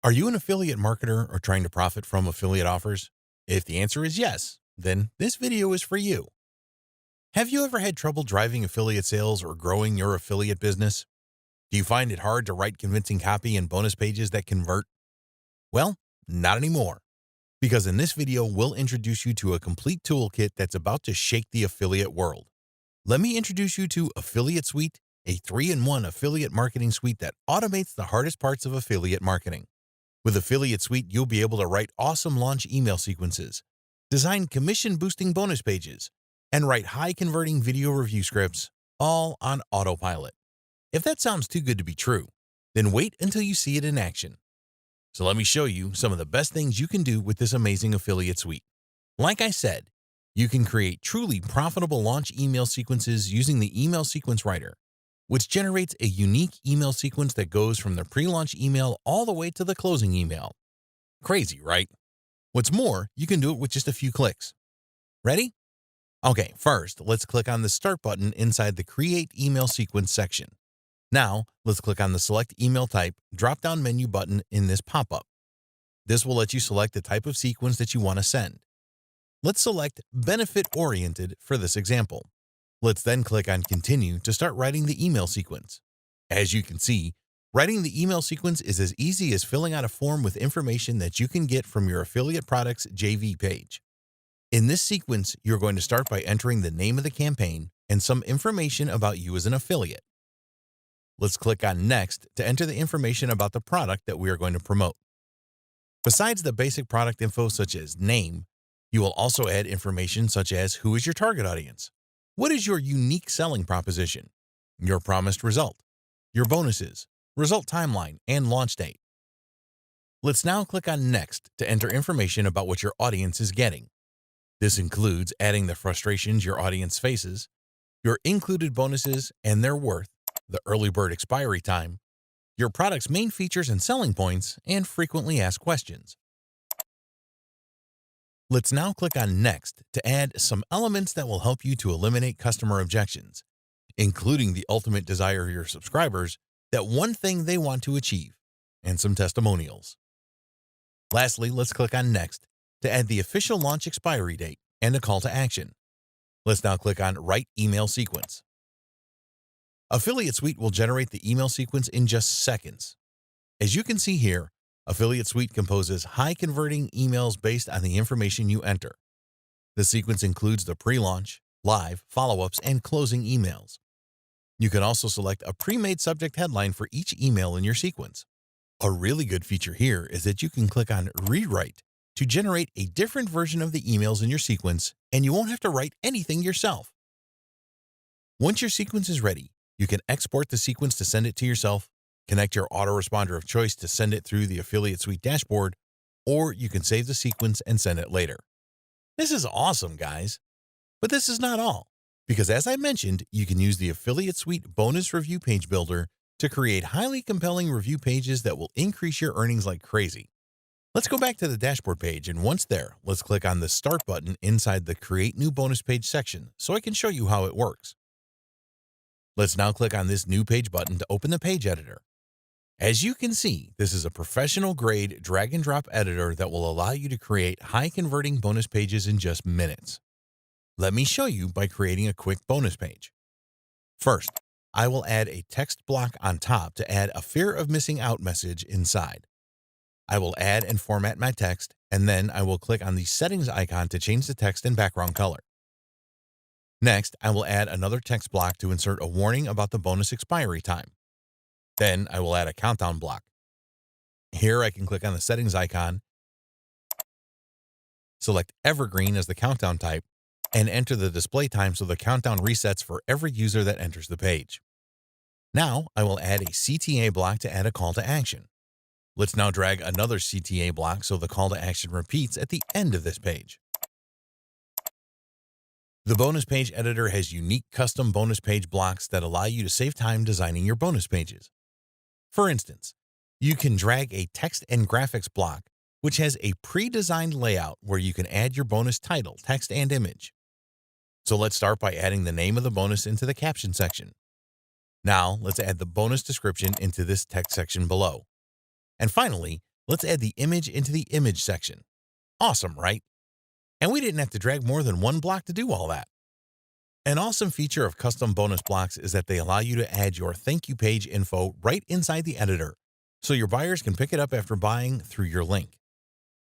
Are you an affiliate marketer or trying to profit from affiliate offers? If the answer is yes, then this video is for you. Have you ever had trouble driving affiliate sales or growing your affiliate business? Do you find it hard to write convincing copy and bonus pages that convert? Well, not anymore, because in this video, we'll introduce you to a complete toolkit that's about to shake the affiliate world. Let me introduce you to Affiliate Suite, a 3-in-1 affiliate marketing suite that automates the hardest parts of affiliate marketing. With Affiliate Suite, you'll be able to write awesome launch email sequences, design commission-boosting bonus pages, and write high-converting video review scripts, all on autopilot. If that sounds too good to be true, then wait until you see it in action. So let me show you some of the best things you can do with this amazing Affiliate Suite. Like I said, you can create truly profitable launch email sequences using the Email Sequence Writer, which generates a unique email sequence that goes from the pre-launch email all the way to the closing email. Crazy, right? What's more, you can do it with just a few clicks. Ready? Okay, first, let's click on the Start button inside the Create Email Sequence section. Now, let's click on the Select Email Type drop-down menu button in this pop-up. This will let you select the type of sequence that you want to send. Let's select Benefit-Oriented for this example. Let's then click on Continue to start writing the email sequence. As you can see, writing the email sequence is as easy as filling out a form with information that you can get from your affiliate product's JV page. In this sequence, you're going to start by entering the name of the campaign and some information about you as an affiliate. Let's click on Next to enter the information about the product that we are going to promote. Besides the basic product info such as name, you will also add information such as who is your target audience, what is your unique selling proposition, your promised result, your bonuses, result timeline, and launch date. Let's now click on Next to enter information about what your audience is getting. This includes adding the frustrations your audience faces, your included bonuses and their worth, the early bird expiry time, your product's main features and selling points, and frequently asked questions. Let's now click on Next to add some elements that will help you to eliminate customer objections, including the ultimate desire of your subscribers, that one thing they want to achieve, and some testimonials. Lastly, let's click on Next to add the official launch expiry date and a call to action. Let's now click on Write Email Sequence. Affiliate Suite will generate the email sequence in just seconds. As you can see here, Affiliate Suite composes high-converting emails based on the information you enter. The sequence includes the pre-launch, live, follow-ups, and closing emails. You can also select a pre-made subject headline for each email in your sequence. A really good feature here is that you can click on Rewrite to generate a different version of the emails in your sequence, and you won't have to write anything yourself. Once your sequence is ready, you can export the sequence to send it to yourself, connect your autoresponder of choice to send it through the Affiliate Suite dashboard, or you can save the sequence and send it later. This is awesome, guys. But this is not all, because as I mentioned, you can use the Affiliate Suite Bonus Review Page Builder to create highly compelling review pages that will increase your earnings like crazy. Let's go back to the dashboard page, and once there, let's click on the Start button inside the Create New Bonus Page section so I can show you how it works. Let's now click on this New Page button to open the page editor. As you can see, this is a professional-grade drag-and-drop editor that will allow you to create high-converting bonus pages in just minutes. Let me show you by creating a quick bonus page. First, I will add a text block on top to add a fear of missing out message inside. I will add and format my text, and then I will click on the settings icon to change the text and background color. Next, I will add another text block to insert a warning about the bonus expiry time. Then I will add a countdown block. Here I can click on the settings icon, select Evergreen as the countdown type, and enter the display time so the countdown resets for every user that enters the page. Now I will add a CTA block to add a call to action. Let's now drag another CTA block so the call to action repeats at the end of this page. The bonus page editor has unique custom bonus page blocks that allow you to save time designing your bonus pages. For instance, you can drag a text and graphics block, which has a pre-designed layout where you can add your bonus title, text, and image. So let's start by adding the name of the bonus into the caption section. Now let's add the bonus description into this text section below. And finally, let's add the image into the image section. Awesome, right? And we didn't have to drag more than one block to do all that. An awesome feature of custom bonus blocks is that they allow you to add your thank you page info right inside the editor, so your buyers can pick it up after buying through your link.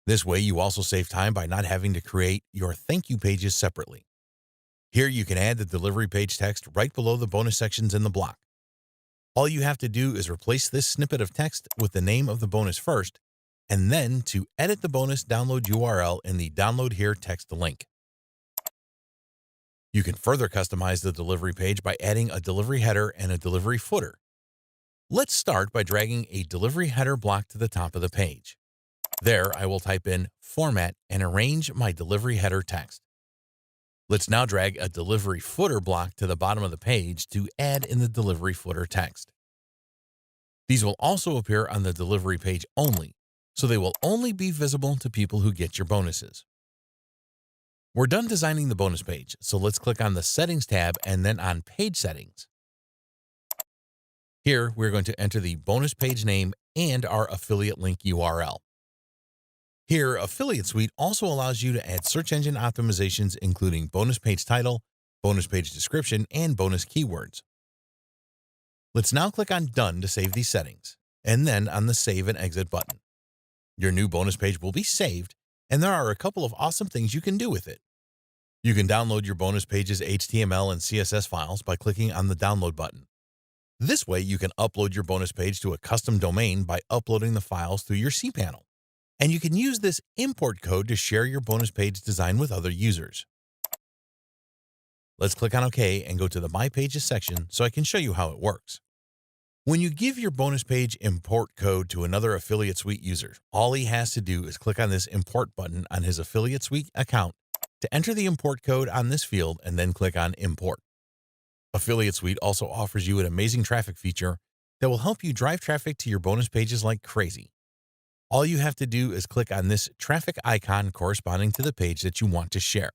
This way, you also save time by not having to create your thank you pages separately. Here you can add the delivery page text right below the bonus sections in the block. All you have to do is replace this snippet of text with the name of the bonus first, and then to edit the bonus download URL in the Download Here text link. You can further customize the delivery page by adding a delivery header and a delivery footer. Let's start by dragging a delivery header block to the top of the page. There, I will type in Format and arrange my delivery header text. Let's now drag a delivery footer block to the bottom of the page to add in the delivery footer text. These will also appear on the delivery page only, so they will only be visible to people who get your bonuses. We're done designing the bonus page, so let's click on the Settings tab and then on Page Settings. Here, we're going to enter the bonus page name and our affiliate link URL. Here, Affiliate Suite also allows you to add search engine optimizations including bonus page title, bonus page description, and bonus keywords. Let's now click on Done to save these settings, and then on the Save and Exit button. Your new bonus page will be saved, and there are a couple of awesome things you can do with it. You can download your bonus page's HTML and CSS files by clicking on the Download button. This way, you can upload your bonus page to a custom domain by uploading the files through your cPanel. And you can use this import code to share your bonus page design with other users. Let's click on OK and go to the My Pages section so I can show you how it works. When you give your bonus page import code to another Affiliate Suite user, all he has to do is click on this Import button on his Affiliate Suite account to enter the import code on this field and then click on Import. Affiliate Suite also offers you an amazing traffic feature that will help you drive traffic to your bonus pages like crazy. All you have to do is click on this traffic icon corresponding to the page that you want to share.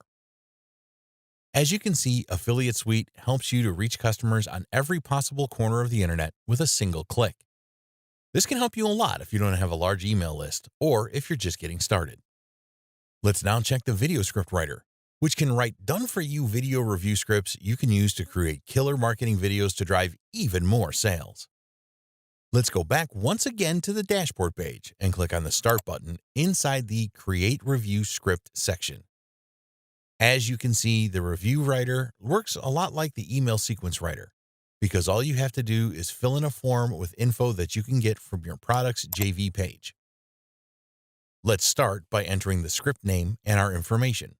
As you can see, Affiliate Suite helps you to reach customers on every possible corner of the internet with a single click. This can help you a lot if you don't have a large email list or if you're just getting started. Let's now check the video script writer, which can write done-for-you video review scripts you can use to create killer marketing videos to drive even more sales. Let's go back once again to the dashboard page and click on the Start button inside the Create Review Script section. As you can see, the review writer works a lot like the email sequence writer, because all you have to do is fill in a form with info that you can get from your product's JV page. Let's start by entering the script name and our information.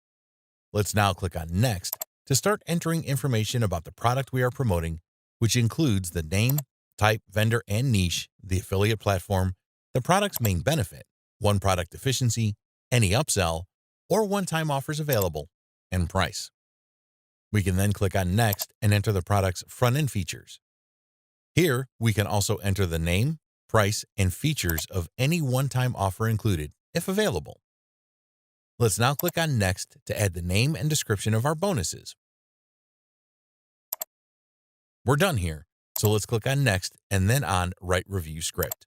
Let's now click on Next to start entering information about the product we are promoting, which includes the name, type, vendor, and niche, the affiliate platform, the product's main benefit, one product efficiency, any upsell, or one-time offers available, and price. We can then click on Next and enter the product's front-end features. Here, we can also enter the name, price, and features of any one-time offer included, if available. Let's now click on Next to add the name and description of our bonuses. We're done here. So let's click on Next and then on Write Review Script.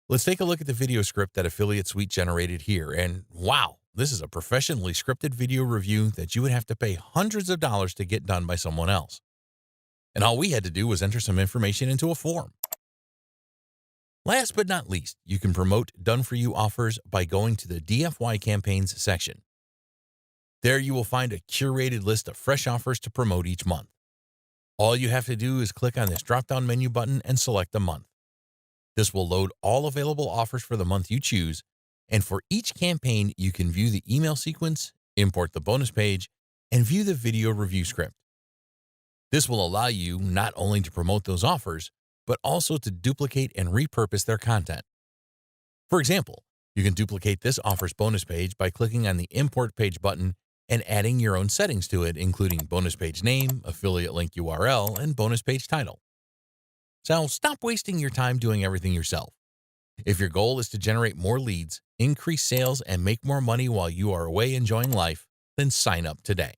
Let's take a look at the video script that Affiliate Suite generated here, and wow, this is a professionally scripted video review that you would have to pay hundreds of dollars to get done by someone else. And all we had to do was enter some information into a form. Last but not least, you can promote done-for-you offers by going to the DFY Campaigns section. There you will find a curated list of fresh offers to promote each month. All you have to do is click on this drop-down menu button and select a month. This will load all available offers for the month you choose, and for each campaign, you can view the email sequence, import the bonus page, and view the video review script. This will allow you not only to promote those offers, but also to duplicate and repurpose their content. For example, you can duplicate this offer's bonus page by clicking on the Import Page button and adding your own settings to it, including bonus page name, affiliate link URL, and bonus page title. So stop wasting your time doing everything yourself. If your goal is to generate more leads, increase sales, and make more money while you are away enjoying life, then sign up today.